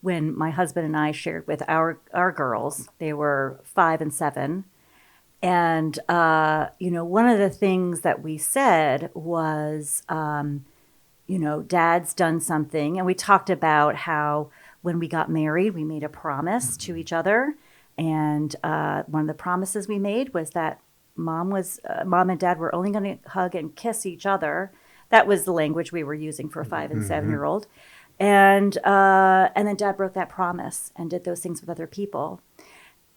when my husband and I shared with our girls. They were 5 and 7. And, one of the things that we said was, Dad's done something. And we talked about how when we got married, we made a promise to each other. And one of the promises we made was that Mom and Dad were only going to hug and kiss each other. That was the language we were using for a 5 and 7-year-old. And then Dad broke that promise and did those things with other people.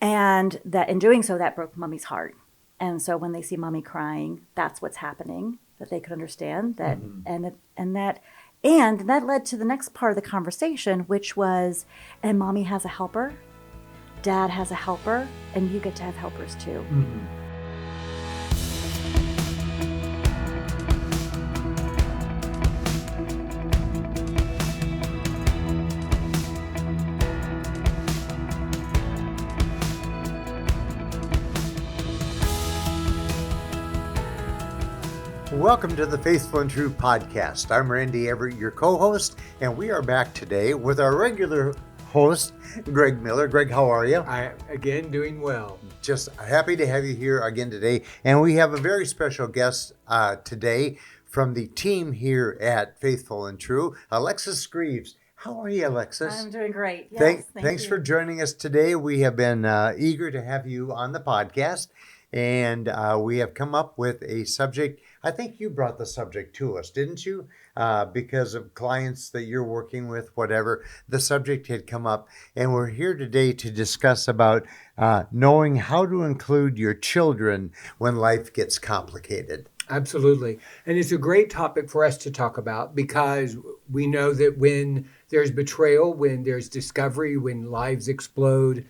And that in doing so, that broke Mommy's heart. And so when they see Mommy crying, that's what's happening, that they could understand that. And that led to the next part of the conversation, which was, and Mommy has a helper, Dad has a helper, and you get to have helpers too. Welcome to the Faithful and True podcast. I'm Randy Everett, your co-host, and we are back today with our regular host, Greg Miller. Greg, how are you? I, again, doing well. Just happy to have you here again today. And we have a very special guest today from the team here at Faithful and True, Alexis Greeves. How are you, Alexis? I'm doing great. Yes, Thanks you for joining us today. We have been eager to have you on the podcast, and we have come up with a subject. I think you brought the subject to us, didn't you? Because of clients that you're working with, whatever, the subject had come up. And we're here today to discuss about knowing how to include your children when life gets complicated. Absolutely. And it's a great topic for us to talk about because we know that when there's betrayal, when there's discovery, when lives explode,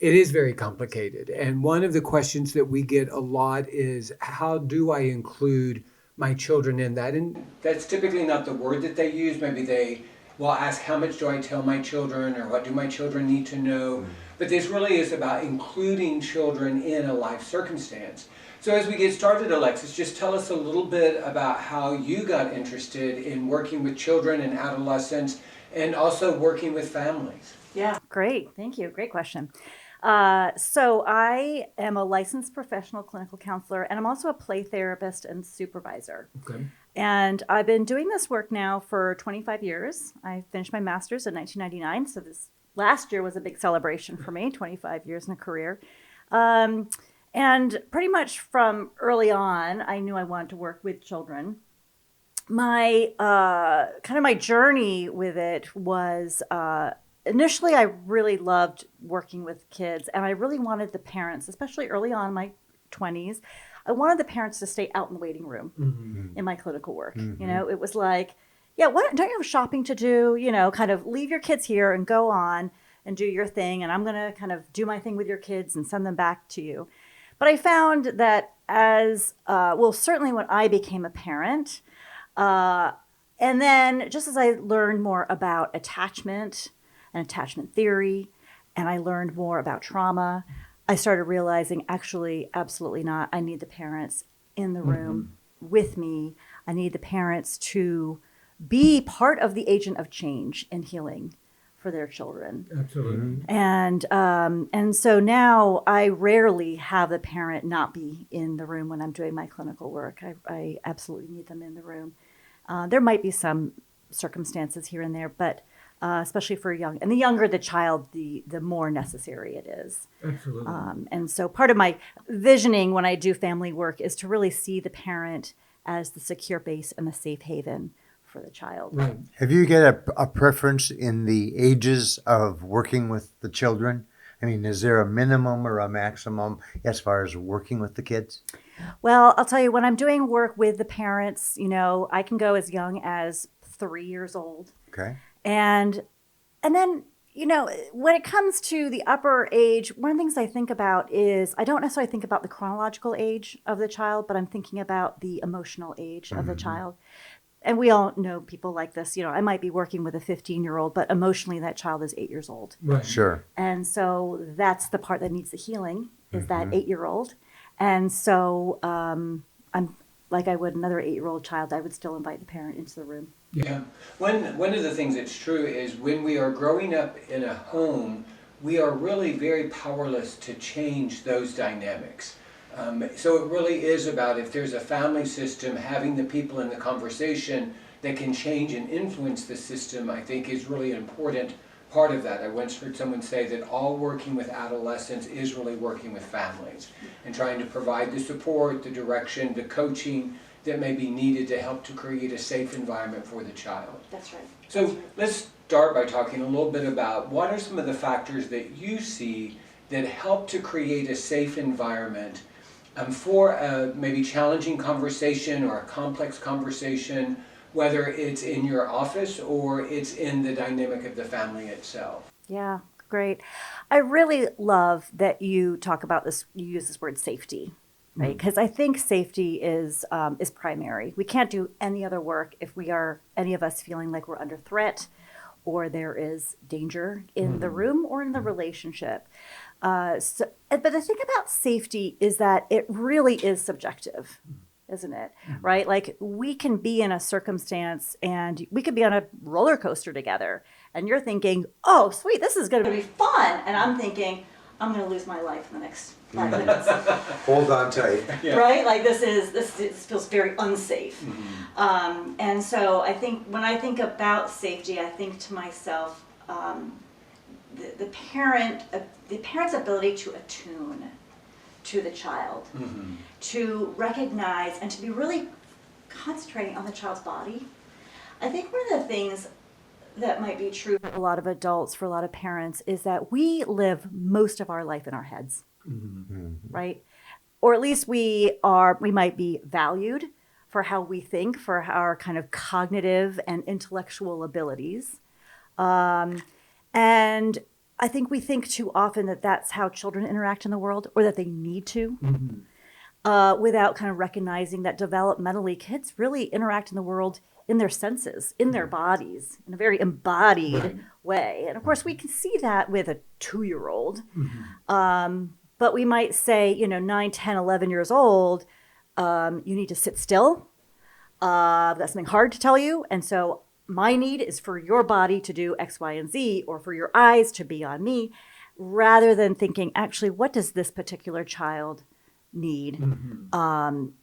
it is very complicated. And one of the questions that we get a lot is, how do I include my children in that? And that's typically not the word that they use. Maybe they will ask, how much do I tell my children, or what do my children need to know? But this really is about including children in a life circumstance. So as we get started, Alexis, just tell us a little bit about how you got interested in working with children and adolescents and also working with families. Yeah, great. Thank you. Great question. So I am a licensed professional clinical counselor, and I'm also a play therapist and supervisor. Okay. And I've been doing this work now for 25 years. I finished my master's in 1999, so this last year was a big celebration for me, 25 years in a career. And pretty much from early on, I knew I wanted to work with children. My journey with it was initially, I really loved working with kids, and I really wanted the parents, especially early on in my 20s, I wanted the parents to stay out in the waiting room in my clinical work. It was like, yeah, what, don't you have shopping to do? Kind of leave your kids here and go on and do your thing, and I'm going to kind of do my thing with your kids and send them back to you. But I found that certainly when I became a parent, and then just as I learned more about attachment and attachment theory, and I learned more about trauma, I started realizing, actually, absolutely not. I need the parents in the room with me. I need the parents to be part of the agent of change and healing for their children. Absolutely. And so now I rarely have the parent not be in the room when I'm doing my clinical work. I absolutely need them in the room. There might be some circumstances here and there, but especially for and the younger the child, the more necessary it is. Absolutely. And so part of my visioning when I do family work is to really see the parent as the secure base and the safe haven for the child. Right. Have you got a preference in the ages of working with the children? I mean, is there a minimum or a maximum as far as working with the kids? Well, I'll tell you, when I'm doing work with the parents, I can go as young as 3 years old. Okay. And then, when it comes to the upper age, one of the things I think about is, I don't necessarily think about the chronological age of the child, but I'm thinking about the emotional age of the child. And we all know people like this. I might be working with a 15-year-old, but emotionally that child is 8 years old. Right. Sure. And so that's the part that needs the healing, is that 8-year-old. And so I'm like I would another 8-year-old child, I would still invite the parent into the room. Yeah. One of the things that's true is when we are growing up in a home, we are really very powerless to change those dynamics. So it really is about, if there's a family system, having the people in the conversation that can change and influence the system, I think is really an important part of that. I once heard someone say that all working with adolescents is really working with families and trying to provide the support, the direction, the coaching that may be needed to help to create a safe environment for the child. That's right. So let's start by talking a little bit about what are some of the factors that you see that help to create a safe environment for a maybe challenging conversation or a complex conversation, whether it's in your office or it's in the dynamic of the family itself. Yeah, great. I really love that you talk about this, you use this word safety, right? Because I think safety is primary. We can't do any other work if we are, any of us, feeling like we're under threat or there is danger in the room or in the relationship. But the thing about safety is that it really is subjective, isn't it? Right? Like, we can be in a circumstance and we could be on a roller coaster together and you're thinking, oh, sweet, this is going to be fun. And I'm thinking, I'm going to lose my life in the next 5 minutes. Hold on tight. Yeah. Right? Like, this feels very unsafe. And so I think when I think about safety, I think to myself, the parent's ability to attune to the child, to recognize and to be really concentrating on the child's body. I think one of the things that might be true for a lot of adults, for a lot of parents, is that we live most of our life in our heads, right? Or at least we might be valued for how we think, for our kind of cognitive and intellectual abilities. And I think we think too often that that's how children interact in the world, or that they need to, without kind of recognizing that developmentally kids really interact in the world in their senses, in their bodies, in a very embodied way. And of course, we can see that with a 2-year-old. But we might say, 9, 10, 11 years old, you need to sit still. I've got something hard to tell you. And so my need is for your body to do X, Y, and Z, or for your eyes to be on me, rather than thinking, actually, what does this particular child need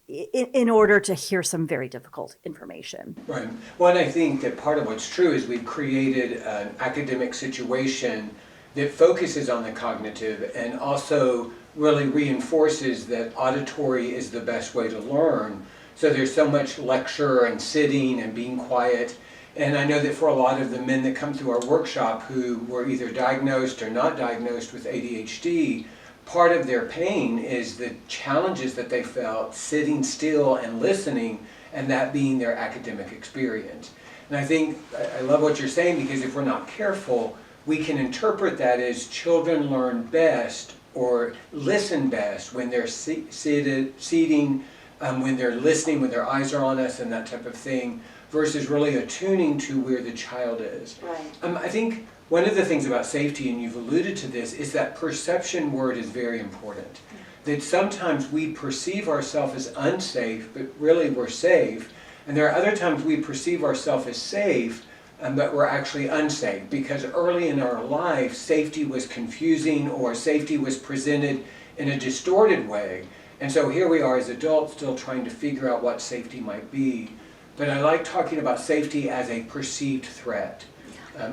in order to hear some very difficult information. Right. Well, and I think that part of what's true is we've created an academic situation that focuses on the cognitive and also really reinforces that auditory is the best way to learn. So there's so much lecture and sitting and being quiet. And I know that for a lot of the men that come through our workshop who were either diagnosed or not diagnosed with ADHD, part of their pain is the challenges that they felt sitting still and listening, and that being their academic experience. And I think, I love what you're saying, because if we're not careful, we can interpret that as children learn best or listen best when they're seating, when they're listening, when their eyes are on us and that type of thing, versus really attuning to where the child is. Right. I think one of the things about safety, and you've alluded to this, is that perception word is very important. That sometimes we perceive ourselves as unsafe, but really we're safe. And there are other times we perceive ourselves as safe, but we're actually unsafe. Because early in our life, safety was confusing, or safety was presented in a distorted way. And so here we are as adults still trying to figure out what safety might be. But I like talking about safety as a perceived threat.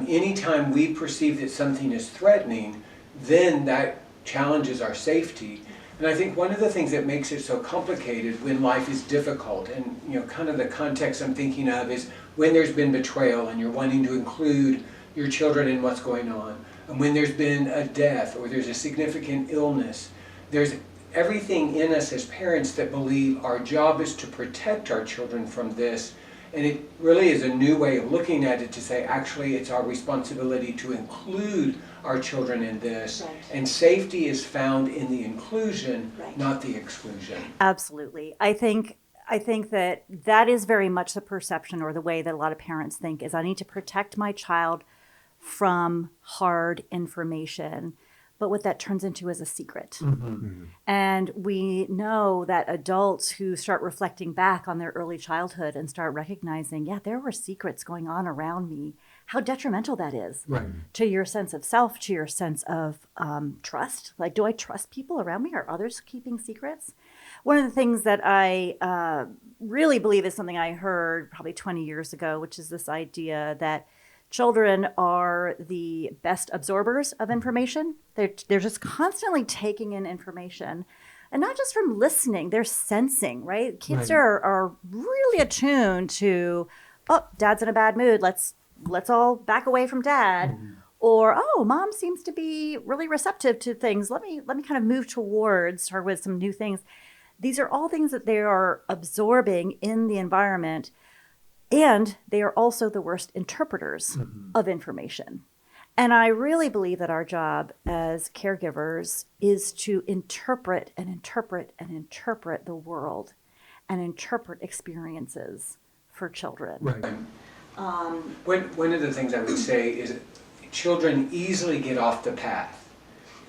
Anytime we perceive that something is threatening, then that challenges our safety. And I think one of the things that makes it so complicated when life is difficult, and kind of the context I'm thinking of is when there's been betrayal and you're wanting to include your children in what's going on, and when there's been a death or there's a significant illness, there's everything in us as parents that believe our job is to protect our children from this. And it really is a new way of looking at it, to say, actually, it's our responsibility to include our children in this. Right. And safety is found in the inclusion, not the exclusion. Absolutely. I think that is very much the perception, or the way that a lot of parents think, is I need to protect my child from hard information. but what that turns into is a secret. Mm-hmm. And we know that adults who start reflecting back on their early childhood and start recognizing, yeah, there were secrets going on around me, how detrimental that is Right. to your sense of self, to your sense of trust. Like, do I trust people around me? Are others keeping secrets? One of the things that I really believe is something I heard probably 20 years ago, which is this idea that children are the best absorbers of information. They're just constantly taking in information, and not just from listening, they're sensing, right? Kids Right. are really attuned to, oh, dad's in a bad mood. Let's all back away from dad. Or, oh, mom seems to be really receptive to things. Let me kind of move towards her with some new things. These are all things that they are absorbing in the environment. And they are also the worst interpreters of information. And I really believe that our job as caregivers is to interpret and interpret and interpret the world and interpret experiences for children. Right. One of the things I would say is children easily get off the path.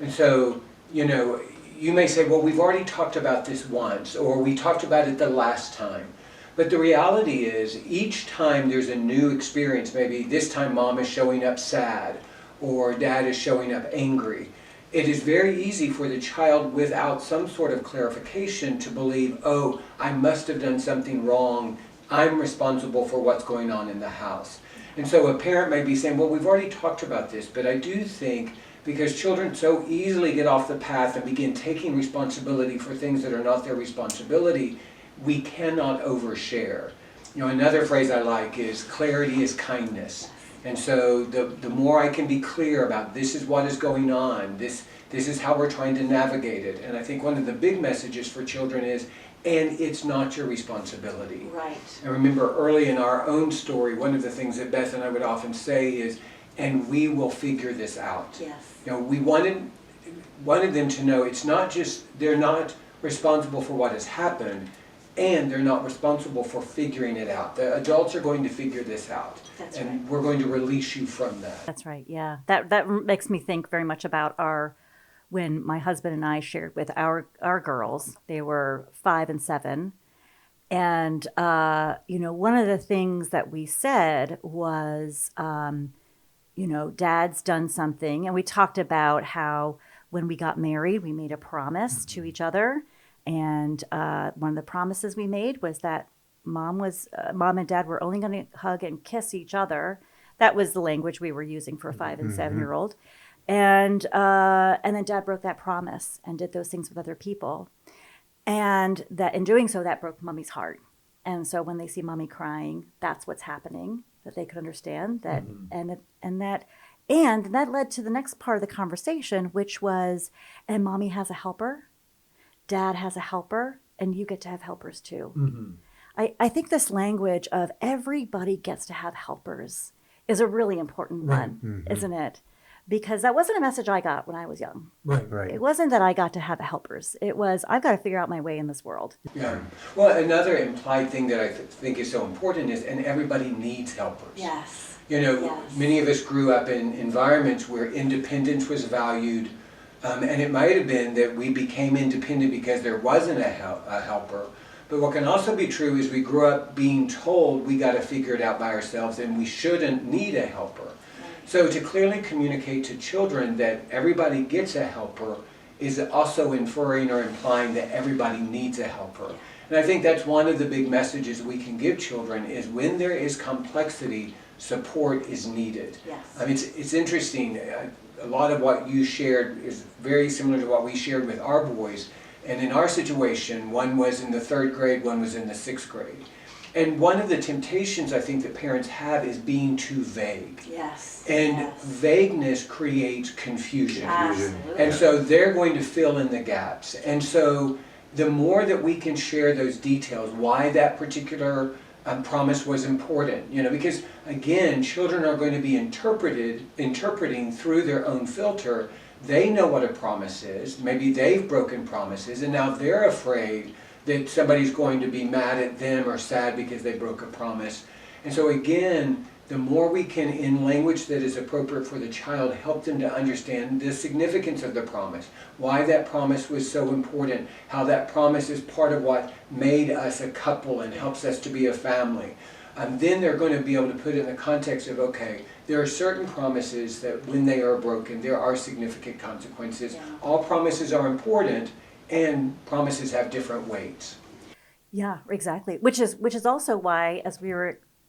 And so, you may say, well, we've already talked about this once, or we talked about it the last time. But the reality is, each time there's a new experience, maybe this time mom is showing up sad, or dad is showing up angry, it is very easy for the child without some sort of clarification to believe, oh, I must have done something wrong, I'm responsible for what's going on in the house. And so a parent may be saying, well, we've already talked about this, but I do think because children so easily get off the path and begin taking responsibility for things that are not their responsibility, we cannot overshare. Another phrase I like is clarity is kindness. And so the more I can be clear about this is what is going on, this is how we're trying to navigate it. And I think one of the big messages for children is, and it's not your responsibility. Right. I remember early in our own story, one of the things that Beth and I would often say is, and we will figure this out. Yes. We wanted them to know it's not just, they're not responsible for what has happened, and they're not responsible for figuring it out. The adults are going to figure this out. That's and right. We're going to release you from that. That's right. Yeah. That makes me think very much about when my husband and I shared with our girls. They were 5 and 7. And, one of the things that we said was, dad's done something. And we talked about how when we got married, we made a promise to each other. And one of the promises we made was that mom and dad were only going to hug and kiss each other. That was the language we were using for a 5 and 7-year-old. And then dad broke that promise and did those things with other people. And that in doing so, that broke mommy's heart. And so when they see mommy crying, that's what's happening, that they could understand that. And that led to the next part of the conversation, which was, and mommy has a helper, dad has a helper, and you get to have helpers too. I think this language of everybody gets to have helpers is a really important one, isn't it? Because that wasn't a message I got when I was young. Right. It wasn't that I got to have helpers. It was, I've got to figure out my way in this world. Yeah. Well, another implied thing that I think is so important is, and everybody needs helpers. Yes. Many of us grew up in environments where independence was valued, and it might have been that we became independent because there wasn't a helper. But what can also be true is we grew up being told we got to figure it out by ourselves and we shouldn't need a helper. So to clearly communicate to children that everybody gets a helper is also inferring or implying that everybody needs a helper. And I think that's one of the big messages we can give children is when there is complexity, support is needed. Yes. I mean, it's interesting. A lot of what you shared is very similar to what we shared with our boys. And in our situation, one was in the 3rd grade, one was in the 6th grade. And one of the temptations I think that parents have is being too vague. Yes. And vagueness creates confusion. Absolutely. And so they're going to fill in the gaps. And so the more that we can share those details, why that particular promise was important, because again, children are going to be interpreting through their own filter. They know what a promise is. Maybe they've broken promises, and now they're afraid that somebody's going to be mad at them or sad because they broke a promise. And so again, the more we can, in language that is appropriate for the child, help them to understand the significance of the promise, why that promise was so important, how that promise is part of what made us a couple and helps us to be a family. Then they're going to be able to put it in the context of, okay, there are certain promises that when they are broken, there are significant consequences. Yeah. All promises are important, and promises have different weights. Yeah, exactly. Which is also why, as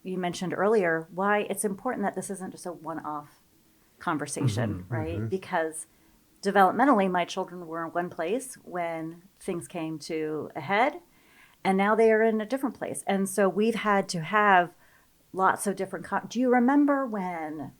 you mentioned earlier, why it's important that this isn't just a one-off conversation, right? Because developmentally, my children were in one place when things came to a head, and now they are in a different place. And so we've had to have lots of different. Do you remember when?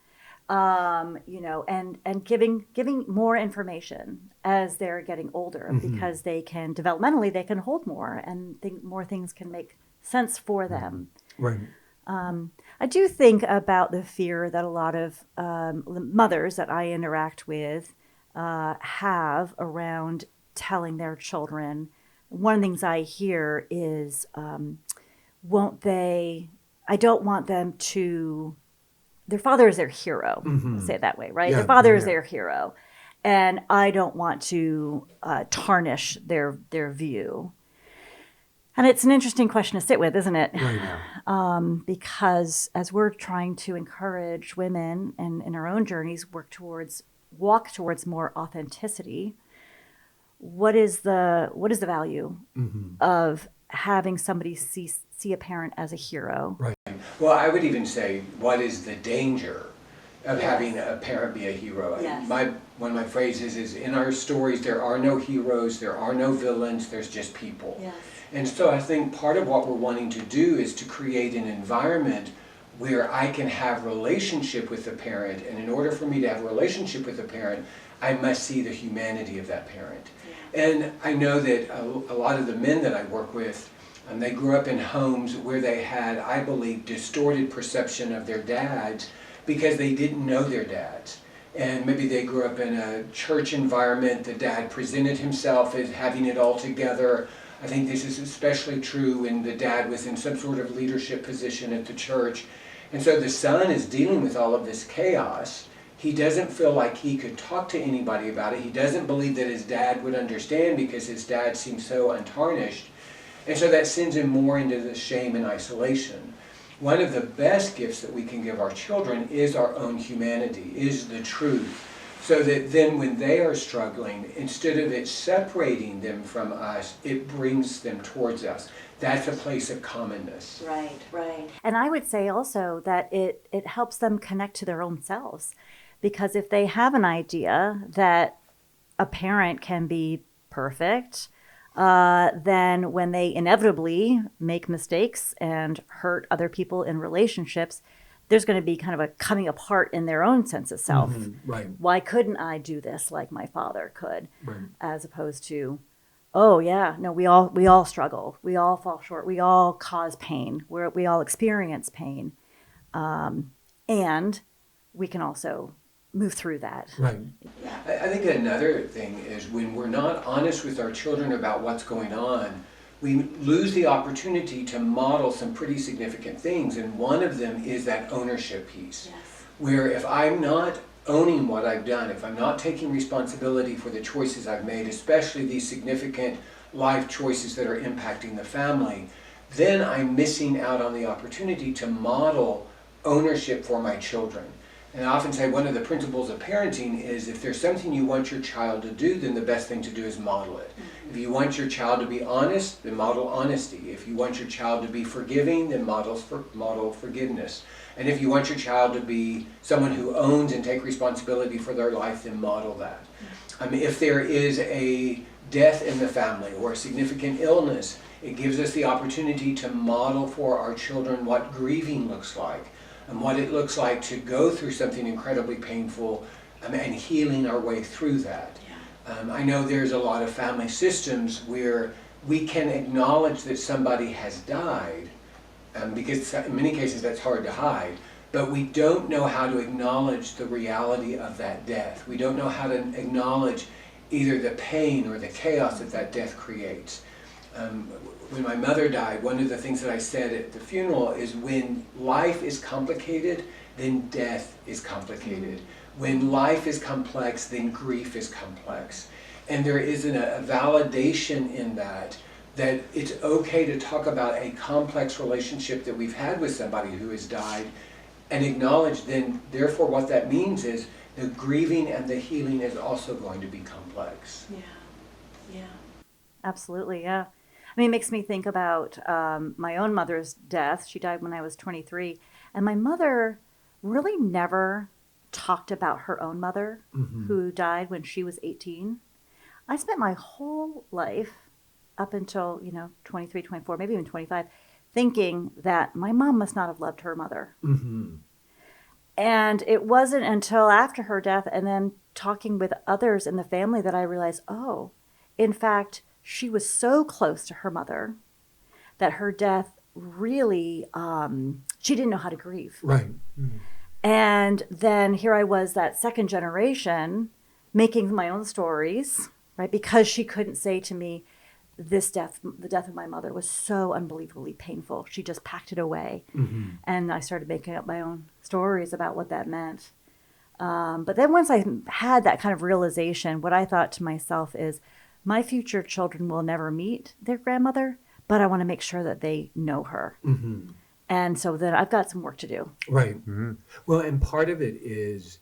And giving more information as they're getting older, because they can developmentally they can hold more and more things can make sense for them. Right. I do think about the fear that a lot of mothers that I interact with have around telling their children. One of the things I hear is, I don't want them to, their father is their hero, let's say it that way, right? Yeah, Their father is yeah. their hero. And I don't want to tarnish their view. And it's an interesting question to sit with, isn't it? Right. Because as we're trying to encourage women and in our own journeys walk towards more authenticity, what is the value of having somebody see a parent as a hero? Right. Well, I would even say, what is the danger of having a parent be a hero? Yes. One of my phrases is, in our stories, there are no heroes, there are no villains, there's just people. Yes. And so I think part of what we're wanting to do is to create an environment where I can have relationship with the parent, and in order for me to have a relationship with the parent, I must see the humanity of that parent. Yeah. And I know that a lot of the men that I work with, they grew up in homes where they had, I believe, distorted perception of their dads because they didn't know their dads. And maybe they grew up in a church environment. The dad presented himself as having it all together. I think this is especially true when the dad was in some sort of leadership position at the church. And so the son is dealing with all of this chaos. He doesn't feel like he could talk to anybody about it. He doesn't believe that his dad would understand because his dad seems so untarnished. And so that sends him more into the shame and isolation. One of the best gifts that we can give our children is our own humanity, is the truth. So that then when they are struggling, instead of it separating them from us, it brings them towards us. That's a place of commonness. Right. And I would say also that it helps them connect to their own selves. Because if they have an idea that a parent can be perfect, then when they inevitably make mistakes and hurt other people in relationships, there's going to be kind of a coming apart in their own sense of self. Right. Why couldn't I do this like my father could? Right. As opposed to, oh yeah, no, we all struggle. We all fall short. We all cause pain. We all experience pain. And we can also move through that. Right. I think another thing is when we're not honest with our children about what's going on, we lose the opportunity to model some pretty significant things. And one of them is that ownership piece. Yes. Where if I'm not owning what I've done, if I'm not taking responsibility for the choices I've made, especially these significant life choices that are impacting the family, then I'm missing out on the opportunity to model ownership for my children. And I often say one of the principles of parenting is if there's something you want your child to do, then the best thing to do is model it. If you want your child to be honest, then model honesty. If you want your child to be forgiving, then model forgiveness. And if you want your child to be someone who owns and take responsibility for their life, then model that. If there is a death in the family or a significant illness, it gives us the opportunity to model for our children what grieving looks like and what it looks like to go through something incredibly painful and healing our way through that. Yeah. I know there's a lot of family systems where we can acknowledge that somebody has died, because in many cases that's hard to hide, but we don't know how to acknowledge the reality of that death. We don't know how to acknowledge either the pain or the chaos that death creates. When my mother died, one of the things that I said at the funeral is when life is complicated, then death is complicated. When life is complex, then grief is complex. And there is a validation in that it's okay to talk about a complex relationship that we've had with somebody who has died and acknowledge then, therefore, what that means is the grieving and the healing is also going to be complex. Yeah. Absolutely, yeah. I mean, it makes me think about my own mother's death. She died when I was 23. And my mother really never talked about her own mother, who died when she was 18. I spent my whole life up until, 23, 24, maybe even 25, thinking that my mom must not have loved her mother. And it wasn't until after her death and then talking with others in the family that I realized, oh, in fact, she was so close to her mother that her death really, she didn't know how to grieve. Right. And then here I was, that second generation, making my own stories, right? Because she couldn't say to me, the death of my mother was so unbelievably painful. She just packed it away. And I started making up my own stories about what that meant. But then once I had that kind of realization, what I thought to myself is, my future children will never meet their grandmother, but I want to make sure that they know her. And so then I've got some work to do. Right. Well, and part of it is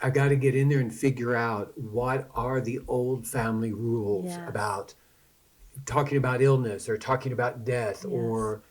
I got to get in there and figure out what are the old family rules about talking about illness or talking about death or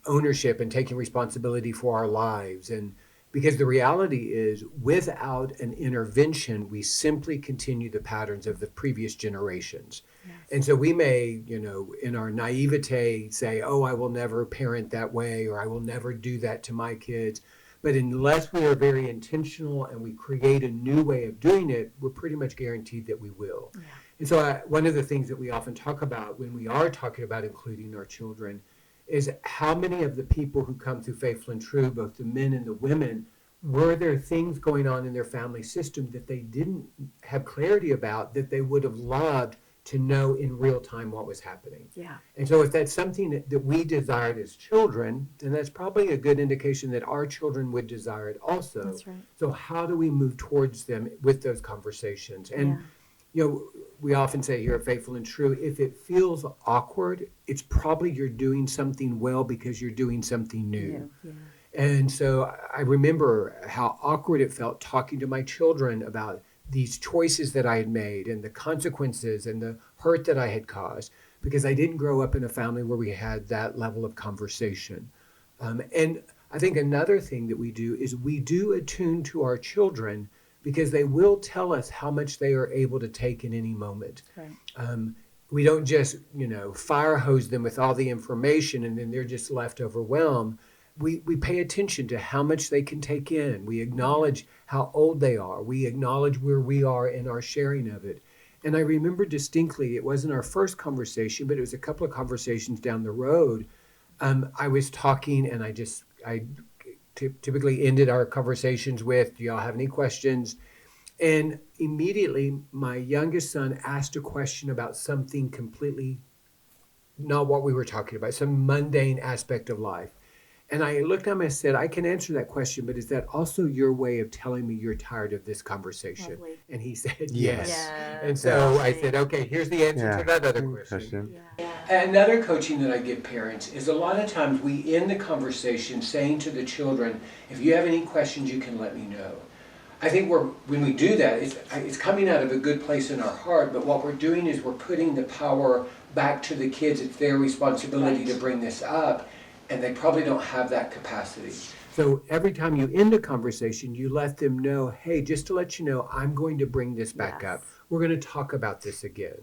ownership and taking responsibility for our lives. And because the reality is, without an intervention, we simply continue the patterns of the previous generations. And so we may, in our naivete say, oh, I will never parent that way, or I will never do that to my kids. But unless we are very intentional and we create a new way of doing it, we're pretty much guaranteed that we will. And so one of the things that we often talk about when we are talking about including our children is how many of the people who come through Faithful and True, both the men and the women, were there things going on in their family system that they didn't have clarity about that they would have loved to know in real time what was happening. And so if that's something that we desired as children, then that's probably a good indication that our children would desire it also. That's right. So how do we move towards them with those conversations? And we often say here at Faithful and True, if it feels awkward, it's probably you're doing something well because you're doing something new. And so I remember how awkward it felt talking to my children about these choices that I had made and the consequences and the hurt that I had caused, because I didn't grow up in a family where we had that level of conversation. And I think another thing that we do is we do attune to our children because they will tell us how much they are able to take in any moment. We don't just, fire hose them with all the information and then they're just left overwhelmed. We pay attention to how much they can take in. We acknowledge how old they are. We acknowledge where we are in our sharing of it. And I remember distinctly, it wasn't our first conversation, but it was a couple of conversations down the road. I was talking and I typically ended our conversations with, do y'all have any questions? And immediately my youngest son asked a question about something completely not what we were talking about, some mundane aspect of life. And I looked at him and said, I can answer that question, but is that also your way of telling me you're tired of this conversation? Lovely. And he said, yes. Yes. And so I said, okay, here's the answer to that other question. Another coaching that I give parents is a lot of times we end the conversation saying to the children, if you have any questions, you can let me know. I think when we do that, it's coming out of a good place in our heart, but what we're doing is we're putting the power back to the kids. It's their responsibility to bring this up. And they probably don't have that capacity. So every time you end a conversation, you let them know, hey, just to let you know, I'm going to bring this back up. We're going to talk about this again.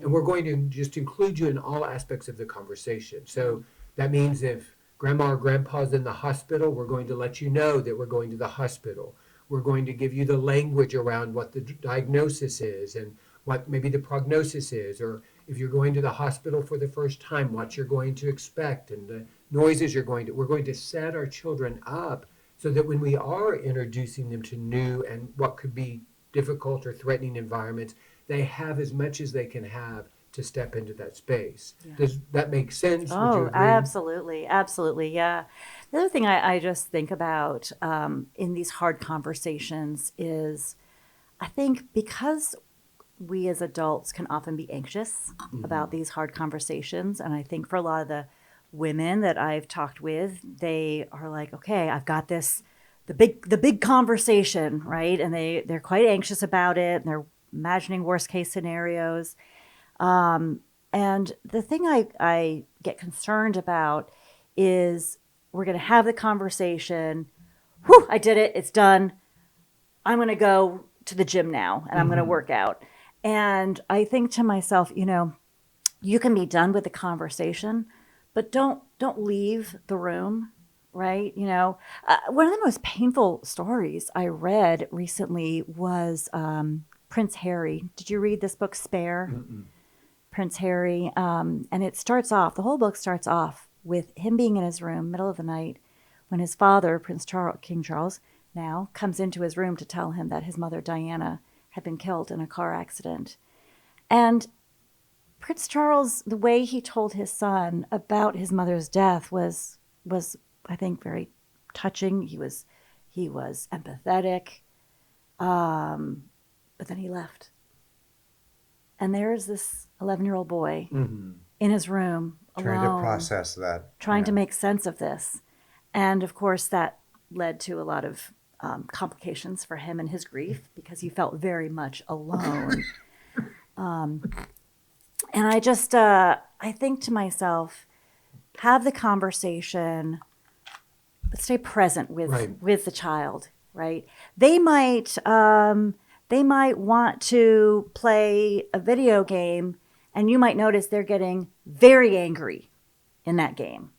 And we're going to just include you in all aspects of the conversation. So that means if grandma or grandpa's in the hospital, we're going to let you know that we're going to the hospital. We're going to give you the language around what the diagnosis is and what maybe the prognosis is, or if you're going to the hospital for the first time, what you're going to expect and the noises we're going to set our children up so that when we are introducing them to new and what could be difficult or threatening environments, they have as much as they can have to step into that space. Yeah. Does that make sense? Would you Oh, agree? absolutely. Absolutely. Yeah. The other thing I just think about in these hard conversations is I think because we as adults can often be anxious about these hard conversations. And I think for a lot of the women that I've talked with, they are like, okay, I've got this, the big conversation, right? And they're quite anxious about it and they're imagining worst case scenarios. And the thing I get concerned about is we're going to have the conversation. Whew, I did it. It's done. I'm going to go to the gym now and I'm going to work out. And I think to myself, you can be done with the conversation, but don't leave the room, right? One of the most painful stories I read recently was Prince Harry. Did you read this book, Spare? Mm-mm. Prince Harry. And it starts off, the whole book starts off with him being in his room, middle of the night, when his father, King Charles, now comes into his room to tell him that his mother, Diana, had been killed in a car accident. And Prince Charles, the way he told his son about his mother's death was I think, very touching. He was empathetic. But then he left. And there's this 11-year-old boy in his room alone, Trying to process that. trying to make sense of this. And of course, that led to a lot of complications for him and his grief because he felt very much alone. And I just, I think to myself, have the conversation, but stay present with the child, right? They might want to play a video game, and you might notice they're getting very angry in that game,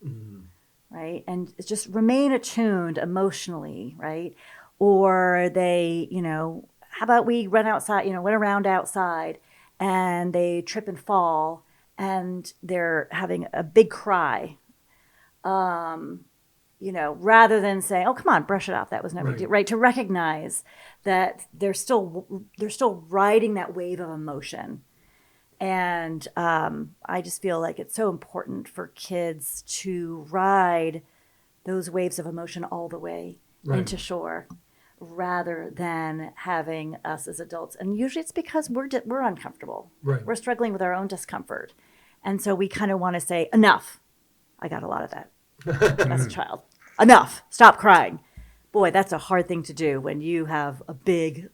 right? And just remain attuned emotionally, right? Or they, how about we run outside, went around outside, and they trip and fall, and they're having a big cry. Rather than saying, "Oh, come on, brush it off. That was no big deal," right? To recognize that they're still riding that wave of emotion, and I just feel like it's so important for kids to ride those waves of emotion all the way into shore, rather than having us as adults. And usually, it's because we're uncomfortable. Right. We're struggling with our own discomfort, and so we kind of want to say, "Enough. I got a lot of that." As a child. Enough. Stop crying. Boy, that's a hard thing to do when you have a big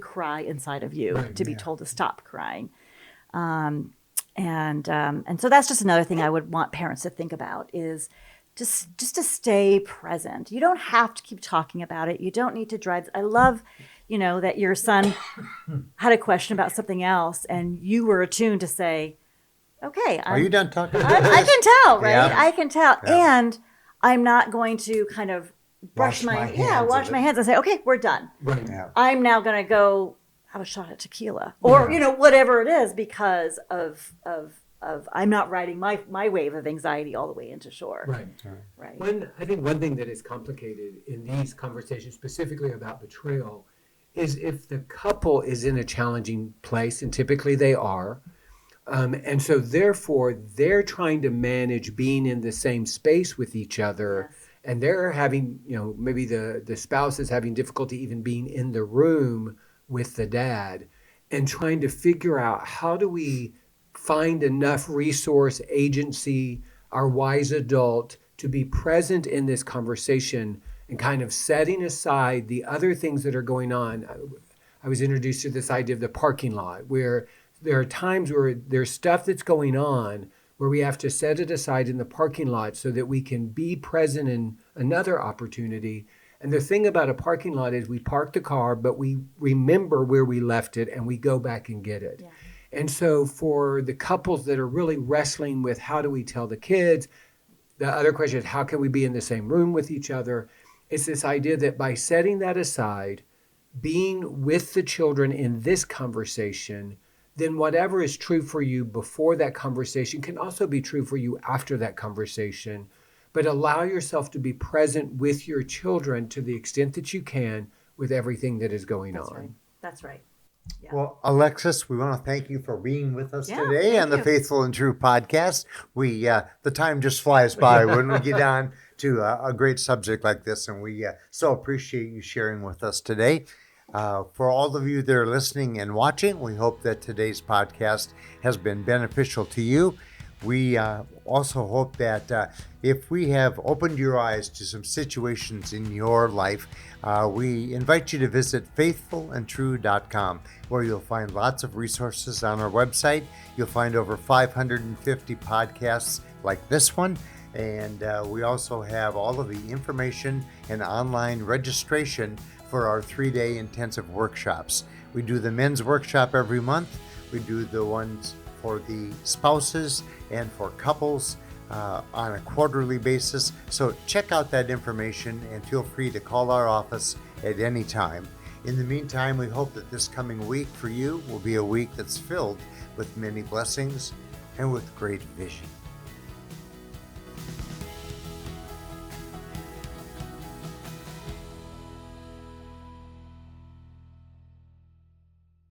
cry inside of you to be told to stop crying. And so that's just another thing I would want parents to think about is just to stay present. You don't have to keep talking about it. You don't need to drive. I love, that your son had a question about something else and you were attuned to say, okay, Are you done talking? I can tell, right? Yeah. I can tell. Yeah. And I'm not going to kind of wash my hands and say, okay, we're done. Right. Yeah. I'm now going to go have a shot at tequila or, whatever it is because of I'm not riding my wave of anxiety all the way into shore. Right. I think one thing that is complicated in these conversations, specifically about betrayal, is if the couple is in a challenging place, and typically they are, and so therefore they're trying to manage being in the same space with each other. Yes. And they're having, maybe the spouse is having difficulty even being in the room with the dad and trying to figure out how do we find enough resource, agency, our wise adult to be present in this conversation and kind of setting aside the other things that are going on. I was introduced to this idea of the parking lot where there are times where there's stuff that's going on where we have to set it aside in the parking lot so that we can be present in another opportunity. And the thing about a parking lot is we park the car, but we remember where we left it and we go back and get it. Yeah. And so for the couples that are really wrestling with how do we tell the kids, the other question is how can we be in the same room with each other? It's this idea that by setting that aside, being with the children in this conversation, then whatever is true for you before that conversation can also be true for you after that conversation. But allow yourself to be present with your children to the extent that you can with everything that is going on. Right. That's right. Yeah. Well, Alexis, we want to thank you for being with us Yeah, today thank on the you. Faithful and True podcast. We the time just flies by when we get on to a great subject like this, and we so appreciate you sharing with us today. For all of you that are listening and watching, we hope that today's podcast has been beneficial to you. We also hope that if we have opened your eyes to some situations in your life, we invite you to visit faithfulandtrue.com, where you'll find lots of resources on our website. You'll find over 550 podcasts like this one. And we also have all of the information and online registration for our 3-day intensive workshops. We do the men's workshop every month. We do the ones for the spouses and for couples on a quarterly basis. So check out that information and feel free to call our office at any time. In the meantime, we hope that this coming week for you will be a week that's filled with many blessings and with great vision.